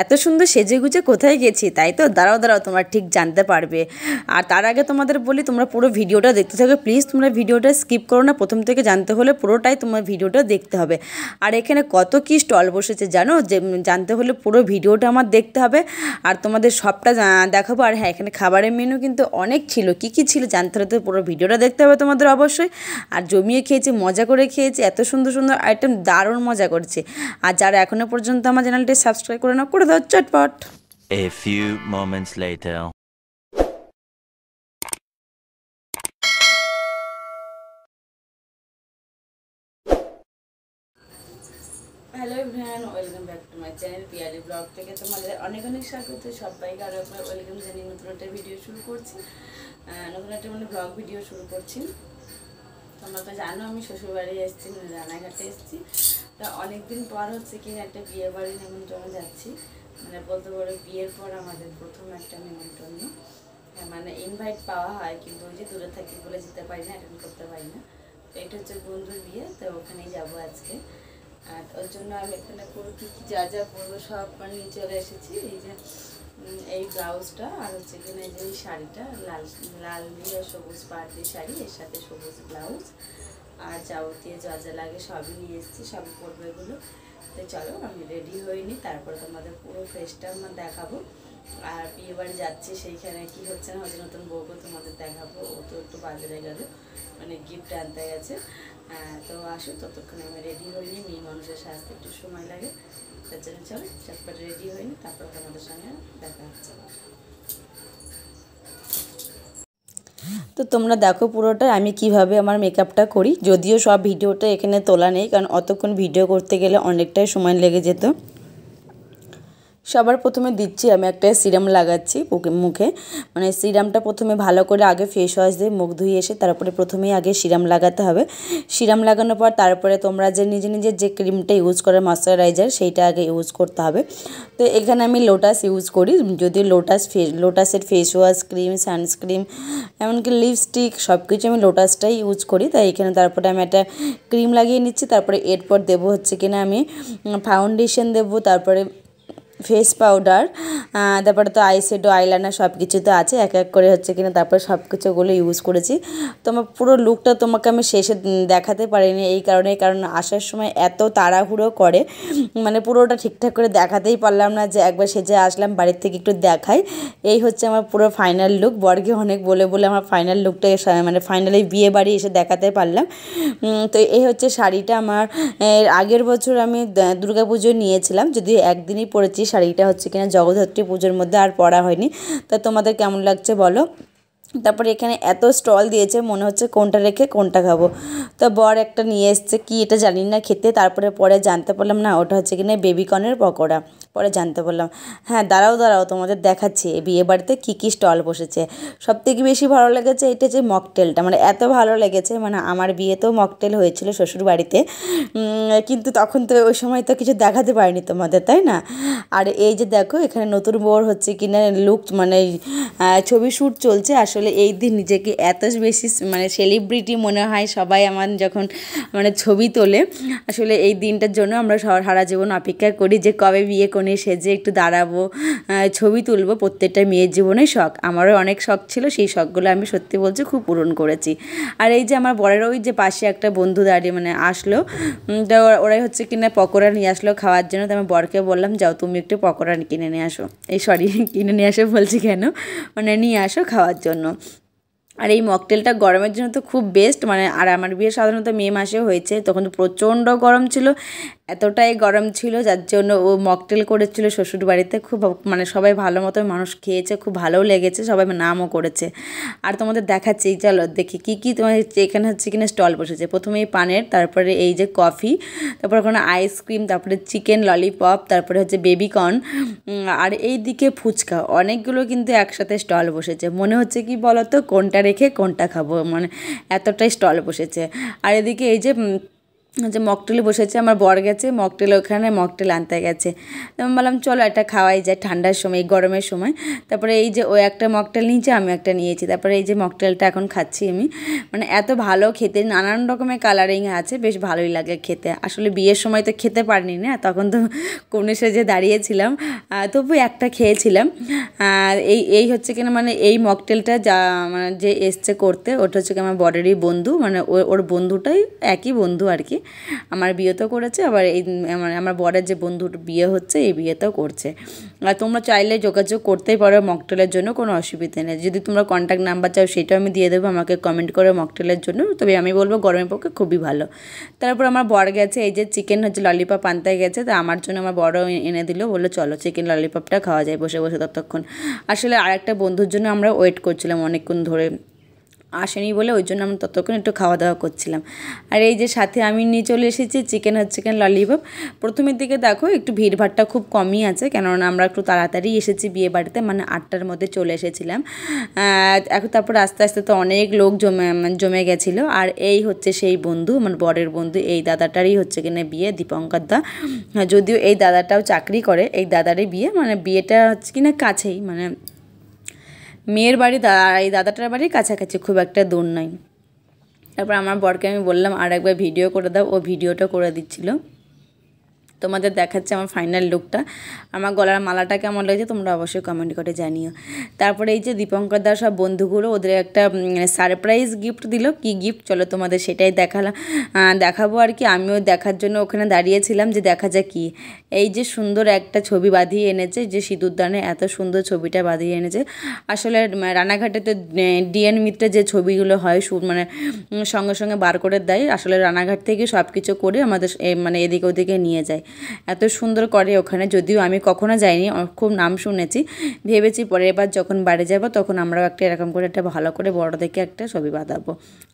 এত সুন্দর সেজেগুজে কোথায় গেছি, তাই তো? দাঁড়াও দাঁড়াও, তোমরা ঠিক জানতে পারবে। আর তার আগে তোমাদের বলি, তোমরা পুরো ভিডিওটা দেখতে থাকো প্লিজ। তোমরা ভিডিওটা স্কিপ করো না, প্রথম থেকে জানতে হলে পুরোটাই তোমার ভিডিওটা দেখতে হবে। আর এখানে কত কি স্টল বসেছে জানো, যে জানতে হলে পুরো ভিডিওটা আমার দেখতে হবে। আর তোমাদের সবটা দেখাবো। আর হ্যাঁ, এখানে খাবারের মেনু কিন্তু অনেক ছিল, কি কি ছিল জানতে হলে তো পুরো ভিডিওটা দেখতে হবে তোমাদের অবশ্যই। আর জমিয়ে খেয়েছি, মজা করে খেয়েছি, এত সুন্দর সুন্দর আইটেম, দারুণ মজা করছে। আর যারা এখনও পর্যন্ত আমার চ্যানেলটি সাবস্ক্রাইব করে নাও, করে দাও চটপট। A few moments later. Hello everyone, welcome back to my channel Piyali blog থেকে তোমাদের অনেক অনেক স্বাগত। সবাইকে আরও একবার ওয়েলকাম জানিয়ে নতুন একটা ভিডিও শুরু করছি, নতুন একটা ব্লগ ভিডিও শুরু করছি। তোমরা তো জানো আমি শ্বশুরবাড়ি এসেছি, রানাঘাটে এসেছি। তা অনেকদিন পর হচ্ছে কিনা একটা বিয়ে বাড়ি নেমন্ত্রণে যাচ্ছি। বলতে পারো বিয়ের পর আমাদের প্রথম একটা নেমন্ত্রণ। ইনভাইট পাওয়া হয়, কিন্তু ওই যে দূরে থাকি বলে যেতে পারি না, অ্যাটেন্ড করতে পারি না। তো এটা হচ্ছে বন্ধুর বিয়ে, তো ওখানেই যাবো আজকে। আর ওর জন্য আমি এখানে পুরো কী কী যা যা পরবো সব নিয়ে চলে এসেছি। এই যে এই ব্লাউজটা, আর হচ্ছে কিনা এই যে এই শাড়িটা, লাল লাল দিয়ে সবুজ পাড় শাড়ি, এর সাথে সবুজ ব্লাউজ, আর যাবতীয় যা যা লাগে সবই নিয়ে এসেছি, সবই পরবো এগুলো। তো চলো আমি রেডি হইনি, তারপরে তোমাদের পুরো ফেসটা আমার দেখাবো। আর বিয়ে বাড়ি যাচ্ছি, সেইখানে কী হচ্ছে না হচ্ছে নতুন বউকে তোমাদের দেখাবো। ও তো একটু বাজারে গেল, গিফট আনতে গেছে। তো আসো, ততক্ষণে আমি রেডি হইনি, মেয়ে মানুষের সাজতে একটু সময় লাগে, তার জন্য চলো চটপট রেডি হইনি, তারপর তোমাদের সঙ্গে দেখা হচ্ছে। তো তোমরা দেখো পুরোটা আমি কিভাবে আমার মেকআপটা করি। যদিও সব ভিডিওটা এখানে তোলা নেই, কারণ অতক্ষণ ভিডিও করতে গেলে অনেকটাই সময় লেগে যেত। সবার প্রথমে দিচ্ছি আমি একটা সিরাম লাগাচ্ছি মুখে। সিরামটা প্রথমে ভালো করে আগে ফেস ওয়াশ দিয়ে মুখ ধুয়ে এসে তারপরে প্রথমেই আগে সিরাম লাগাতে হবে। সিরাম লাগানোর পর তারপরে তোমরা যে নিজের যে ক্রিমটা ইউজ করে ময়শ্চারাইজার, সেইটা আগে ইউজ করতে হবে। তো এখানে আমি লোটাস ইউজ করি, যদিও লোটাসের ফেস ওয়াশ, ক্রিম, সানস্ক্রিম, এমনকি লিপস্টিক সব কিছু আমি লোটাসটাই ইউজ করি। তাই এখানে তারপরে আমি একটা ক্রিম লাগিয়ে নিচ্ছি। তারপরে এরপর দেবো হচ্ছে কিনা আমি ফাউন্ডেশন দেবো, তারপরে ফেস পাউডার, তারপরে তো আইশ্যাডো, আইলাইনার সব কিছু তো আছে, এক এক করে হচ্ছে কিনা তারপরে সব কিছুগুলো ইউজ করেছি। তো আমার পুরো লুকটা তোমাকে আমি শেষে দেখাতে পারিনি এই কারণ আসার সময় এত তাড়াহুড়ো করে, পুরোটা ঠিকঠাক করে দেখাতেই পারলাম না, যে একবার সেজে আসলাম বাড়ির থেকে একটু দেখাই। এই হচ্ছে আমার পুরো ফাইনাল লুক। বরকে অনেক বলে আমার ফাইনাল লুকটা ফাইনালি বিয়ে বাড়ি এসে দেখাতে পারলাম। তো এই হচ্ছে শাড়িটা আমার আগের বছর আমি দুর্গাপুজো নিয়েছিলাম, যদিও একদিনই পরেছি। শাড়িটা হচ্ছে কিনা জগদ্ধাত্রী পুজোর মধ্যে আর পরা হয়নি। তা তোমাদের কেমন লাগছে বলো। তারপরে এখানে এত স্টল দিয়েছে, মনে হচ্ছে কোনটা রেখে কোনটা খাবো। তো বর একটা নিয়ে এসছে, কি এটা জানি না খেতে। তারপরে পরে জানতে পারলাম না ওটা হচ্ছে কিনা বেবিকর্নের পকোড়া, পরে জানতে পারলাম। হ্যাঁ দাঁড়াও তোমাদের দেখাচ্ছি বিয়ে বাড়িতে কী কী স্টল বসেছে। সবথেকে বেশি ভালো লেগেছে এটা যে মকটেলটা, এত ভালো লেগেছে। আমার বিয়েতেও মকটেল হয়েছিল শ্বশুর বাড়িতে, কিন্তু তখন তো ওই সময় তো কিছু দেখাতে পারিনি তোমাদের, তাই না। আর এই যে দেখো এখানে নতুন বর হচ্ছে কিনা লুক, ছবি শ্যুট চলছে। আসলে এই দিন নিজেকে এত বেশি সেলিব্রিটি মনে হয় সবাই আমার যখন ছবি তোলে। আসলে এই দিনটার জন্য আমরা সারা জীবন অপেক্ষা করি যে কবে বিয়ে কোণে সেজে একটু দাঁড়াবো, ছবি তুলবো। প্রত্যেকটা মেয়ের জীবনে শখ, আমারও অনেক শখ ছিল, সেই শখগুলো আমি সত্যি বলছি খুব পূরণ করেছি। আর এই যে আমার বরের ওই যে পাশে একটা বন্ধু দাঁড়িয়ে আসলো, তো ওরাই হচ্ছে কিনা পকোড়া নিয়ে আসলো খাওয়ার জন্য। তো আমি বরকে বললাম যাও তুমি একটু পকোড়া কিনে নিয়ে আসো, কিনে নিয়ে আসো বলছি কেন, নিয়ে আসো খাওয়ার জন্য। আর এই মকটেলটা গরমের জন্য তো খুব বেস্ট। আর আমার বিয়ে সাধারণত মে মাসে হয়েছে, তখন তো প্রচণ্ড গরম ছিল, এতটাই গরম ছিল যার জন্য ও মকটেল করেছিল শ্বশুর বাড়িতে। খুব সবাই ভালো মতো মানুষ খেয়েছে, খুব ভালোও লেগেছে, সবাই নামও করেছে। আর তোমাদের দেখাচ্ছি, চলো দেখি কী তোমার এখানে হচ্ছে কিনা স্টল বসেছে। প্রথমে এই পানের, তারপরে এই যে কফি, তারপর ওখানে আইসক্রিম, তারপরে চিকেন ললিপপ, তারপরে হচ্ছে বেবিকর্ন, আর এই দিকে ফুচকা, অনেকগুলো কিন্তু একসাথে স্টল বসেছে। মনে হচ্ছে কি বলতো কোনটা রেখে কোনটা খাবো, এতটাই স্টল বসেছে। আর এদিকে এই যে যে মকটেলে বসেছে, আমার বর গেছে মকটেল, ওখানে মকটেল আনতে গেছে। তো আমি বললাম চলো একটা খাওয়াই যায় ঠান্ডার সময়, গরমের সময়। তারপরে এই যে ও একটা মকটেল নিয়েছে, আমি একটা নিয়েছি। তারপরে এই যে মকটেলটা এখন খাচ্ছি আমি। মানে এত ভালো খেতে, নানান রকমের কালারিং আছে, বেশ ভালোই লাগে খেতে। আসলে বিয়ের সময় তো খেতে পারিনি না, তখন তো কোণে সেজে দাঁড়িয়েছিলাম, তবু একটা খেয়েছিলাম। আর এই হচ্ছে কিনা মানে এই মকটেলটা যা মানে যে এসছে করতে, ওটা হচ্ছে কি আমার বরেরই বন্ধু, মানে ওর বন্ধুটাই একই বন্ধু আর কি। আমার বিয়েতেও করেছে, আবার এই আমার বরের যে বন্ধুর বিয়ে হচ্ছে এই বিয়েতেও করছে। আর তোমরা চাইলে যোগাযোগ করতেই পারো মকটেলের জন্য, কোনো অসুবিধা নেই। যদি তোমরা কন্ট্যাক্ট নাম্বার চাও সেটাও আমি দিয়ে দেবো, আমাকে কমেন্ট করে মকটেলের জন্য। তবে আমি বলবো গরমের পক্ষে খুবই ভালো। তারপর আমার বর গেছে এই যে চিকেন হচ্ছে ললিপপ আনতে গেছে, তো আমার জন্য আমার বড় এনে দিল, বললো চলো চিকেন ললিপপটা খাওয়া যায় বসে বসে ততক্ষণ। আসলে আরেকটা বন্ধুর জন্য আমরা ওয়েট করছিলাম অনেকক্ষণ ধরে, আসেনি বলে ওই জন্য আমরা ততক্ষণ একটু খাওয়া দাওয়া করছিলাম। আর এই যে সাথে আমি নিয়ে চলে এসেছি চিকেন ললিপপ। প্রথমের দিকে দেখো একটু ভিড়ভাড়টা খুব কমই আছে, কেননা আমরা একটু তাড়াতাড়ি এসেছি বিয়ে বাড়িতে, মানে 8টার মধ্যে চলে এসেছিলাম। এখন তারপর আস্তে আস্তে তো অনেক লোক জমে গেছিলো। আর এই হচ্ছে সেই বন্ধু, মানে বরের বন্ধু, এই দাদাটারই হচ্ছে কিনা বিয়ে, দীপঙ্কর দা। যদিও এই দাদাটাও চাকরি করে, এই দাদারই বিয়ে, মানে বিয়েটা হচ্ছে কিনা কাছেই, মানে মেয়ের বাড়ি এই দাদাটার বাড়ির কাছাকাছি, খুব একটা দূর নয়। তারপর আমার বরকে আমি বললাম আর একবার ভিডিও করে দাও, ও ভিডিওটা করে দিচ্ছিলো। তোমাদের দেখাচ্ছে আমার ফাইনাল লুকটা। আমার গলার মালাটা কেমন লাগছে তোমরা অবশ্যই কমেন্ট করে জানিও। তারপরে এই যে দীপঙ্কর দার সব বন্ধুগুলো, ওদের একটা সারপ্রাইজ গিফট দিল। কি গিফট চলো তোমাদের সেটাই দেখাবো আর কি। আমিও দেখার জন্য ওখানে দাঁড়িয়েছিলাম যে দেখা যায় কি। এই যে সুন্দর একটা ছবি বাঁধিয়ে এনেছে, যে সিঁদুরদানে এত সুন্দর ছবিটা বাঁধিয়ে এনেছে। আসলে রানাঘাটে তো ডিএন মিত্রে যে ছবিগুলো হয় মানে সঙ্গে সঙ্গে বার করে দেয়, আসলে রানাঘাট থেকে সব কিছু করে আমাদের মানে এদিকে ওদিকে নিয়ে যায়, এত সুন্দর করে ওখানে। যদিও আমি কখনো যাইনি, খুব নাম শুনেছি, ভেবেছি পরের বার যখন বাড়ি যাব তখন আমরাও একটা এরকম করে একটা ভালো করে বড় দেখে একটা ছবি বাঁধাবো।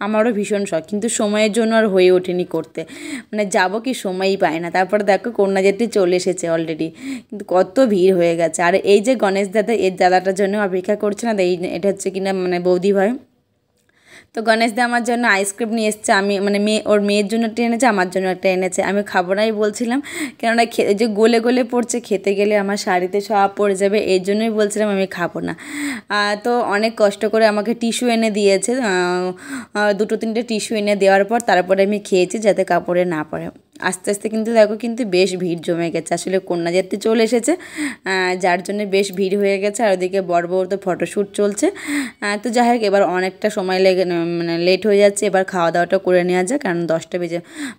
আমারও ভীষণ শখ, কিন্তু সময়ের জন্য আর হয়ে ওঠেনি করতে, মানে যাবো কি সময়ই পায় না। তারপরে দেখো কন্যাযাত্রী চলে এসেছে অলরেডি, কিন্তু কত ভিড় হয়ে গেছে। আর এই যে গণেশ দাদা, এই দাদাটার জন্য অপেক্ষা করছে না, এটা হচ্ছে কিনা মানে বৌদি ভাই। তো গণেশ দা আমার জন্য আইসক্রিম নিয়ে এসছে, আমি মানে ওর মেয়ের জন্য একটা এনেছে, আমার জন্য একটা এনেছে। আমি খাবো নাই বলছিলাম, কেননা যে গলে গলে পড়ছে, খেতে গেলে আমার শাড়িতে সব পড়ে যাবে, এই জন্যই বলছিলাম আমি খাবো না। তো অনেক কষ্ট করে আমাকে টিস্যু এনে দিয়েছে, 2-3টে টিস্যু এনে দেওয়ার পর তারপরে আমি খেয়েছি যাতে কাপড়ে না পড়ে। আস্তে আস্তে কিন্তু দেখো কিন্তু বেশ ভিড় জমে গেছে, আসলে কন্যাযাত্রী চলে এসেছে, যার জন্য বেশ ভিড় হয়ে গেছে। আর ওদিকে বর বউর তো ফটোশ্যুট চলছে। তো যাই হোক এবার অনেকটা সময় মানে লেট হয়ে যাচ্ছে, এবার খাওয়া দাওয়াটা করে নেওয়া যায়, কারণ 10টা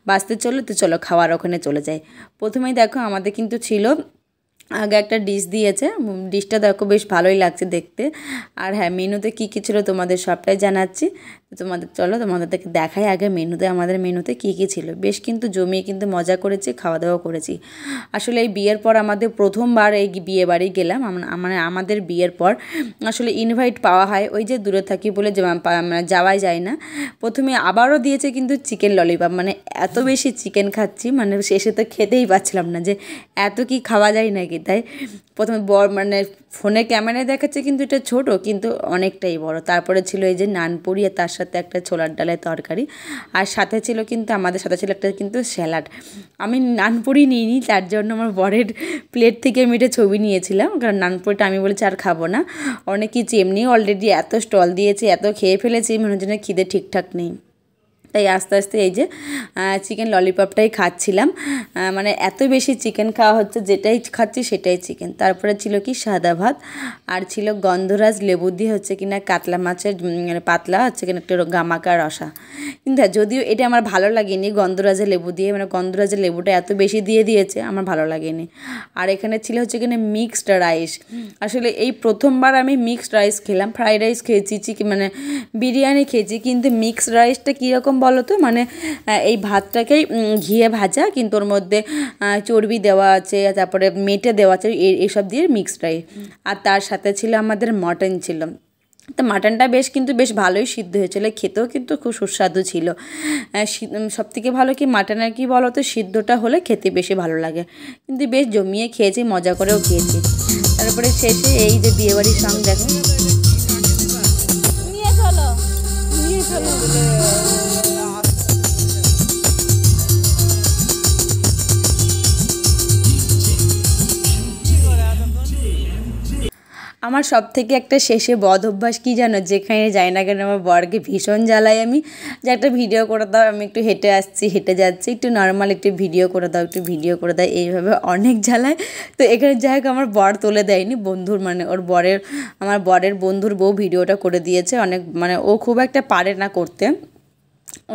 বাজতে চলো। তো চলো খাওয়ার ওখানে চলে যাই। প্রথমেই দেখো আমাদের কিন্তু ছিল আগে একটা ডিশ দিয়েছে, ডিশটা দেখো বেশ ভালোই লাগছে দেখতে। আর হ্যাঁ, মেনুতে কী কী ছিল তোমাদের সবটাই জানাচ্ছি। তোমাদেরকে দেখাই আগে আমাদের মেনুতে কী কী ছিল। বেশ কিন্তু জমিয়ে কিন্তু মজা করেছি, খাওয়া দাওয়া করেছি। আসলে এই বিয়ের পর আমাদের প্রথমবার এই বিয়ে বাড়ি গেলাম, মানে আমাদের বিয়ের পর আসলে ইনভাইট পাওয়া হয়, ওই যে দূরে থাকি বলে যাওয়াই যায় না। প্রথমে আবারও দিয়েছে কিন্তু চিকেন ললিপপ, মানে এত বেশি চিকেন খাচ্ছি, মানে শেষে তো খেতেই পাচ্ছিলাম না, যে এত কি খাওয়া যায় নাকি। তাই প্রথমে মানে ফোনে ক্যামেরায় দেখাচ্ছে কিন্তু এটা ছোট, কিন্তু অনেকটাই বড়। তারপরে ছিল এই যে নানপুরি, আর তার সাথে একটা ছোলার ডালের তরকারি, আর সাথে ছিল কিন্তু আমাদের সাথে ছিল একটা কিন্তু স্যালাড। আমি নানপুরি নিইনি, তার জন্য আমার বরের প্লেট থেকে আমি এটা ছবি নিয়েছিলাম, কারণ নানপুরিটা আমি বলেছি আর খাবো না, অনেক কিছু এমনি অলরেডি এত স্টল দিয়েছে, এত খেয়ে ফেলেছি, মনে হচ্ছে না খিদে ঠিকঠাক নেই। তাই আস্তে আস্তে এই যে চিকেন ললিপপটাই খাচ্ছিলাম, মানে এত বেশি চিকেন খাওয়া হচ্ছে, যেটাই খাচ্ছি সেটাই চিকেন। তারপরে ছিল কি সাদা ভাত, আর ছিল গন্ধরাজ লেবু দিয়ে হচ্ছে কিনা কাতলা মাছের পাতলা হচ্ছে কিনা একটু গামাকা রসা। কিন্তু যদিও এটা আমার ভালো লাগেনি গন্ধরাজের লেবু দিয়ে, মানে গন্ধরাজের লেবুটা এত বেশি দিয়ে দিয়েছে, আমার ভালো লাগেনি। আর এখানে ছিল হচ্ছে কিনা মিক্সড রাইস। আসলে এই প্রথমবার আমি মিক্সড রাইস খেলাম, ফ্রাইড রাইস খেয়েছি, মানে বিরিয়ানি খেয়েছি, কিন্তু মিক্সড রাইসটা কীরকম বলো তো, মানে এই ভাতটাকেই ঘিয়ে ভাজা, কিন্তু ওর মধ্যে চর্বি দেওয়া আছে, তারপরে মেটে দেওয়া আছে, এইসব দিয়ে মিক্সড রাইস। আর তার সাথে ছিল আমাদের মটন ছিল। তো মাটনটা কিন্তু বেশ ভালোই সিদ্ধ হয়েছিল, খেতেও কিন্তু খুব সুস্বাদু ছিল। সবথেকে ভালো কি মাটনের কি বলো তো, সিদ্ধটা হলে খেতে বেশি ভালো লাগে। কিন্তু বেশ জমিয়ে খেয়েছি, মজা করেও খেয়েছি। তারপরে শেষে এই যে বিয়েবাড়ির সঙ্গ দেখো, নিয়ে চলো আমার সবথেকে একটা শেষে বদ অভ্যাস কী জানো, যেখানে যাই না কেন আমার বরকে ভীষণ জ্বালাই আমি, যে একটা ভিডিও করে দাও, আমি একটু হেঁটে আসছি, হেঁটে যাচ্ছি, একটু নর্মাল একটু ভিডিও করে দাও, একটু ভিডিও করে দাও, এইভাবে অনেক জ্বালায়। তো এখানে যাই হোক আমার বর তুলে দেয়নি, বন্ধুর মানে আমার বরের বন্ধুর বউ ভিডিওটা করে দিয়েছে। অনেক মানে ও খুব একটা পারে না করতে,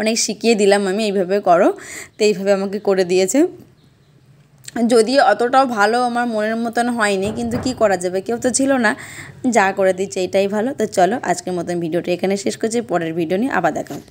অনেক শিখিয়ে দিলাম আমি এইভাবে করো, তো এইভাবে আমাকে করে দিয়েছে। যদিও অতটাও ভালো আমার মনের মতন হয়নি, কিন্তু কি করা যাবে, কেউ তো ছিল না, যা করে দিচ্ছে এটাই ভালো। তো চলো আজকের মতন ভিডিওটা এখানে শেষ করছি, পরের ভিডিও নিয়ে আবার দেখা হচ্ছে।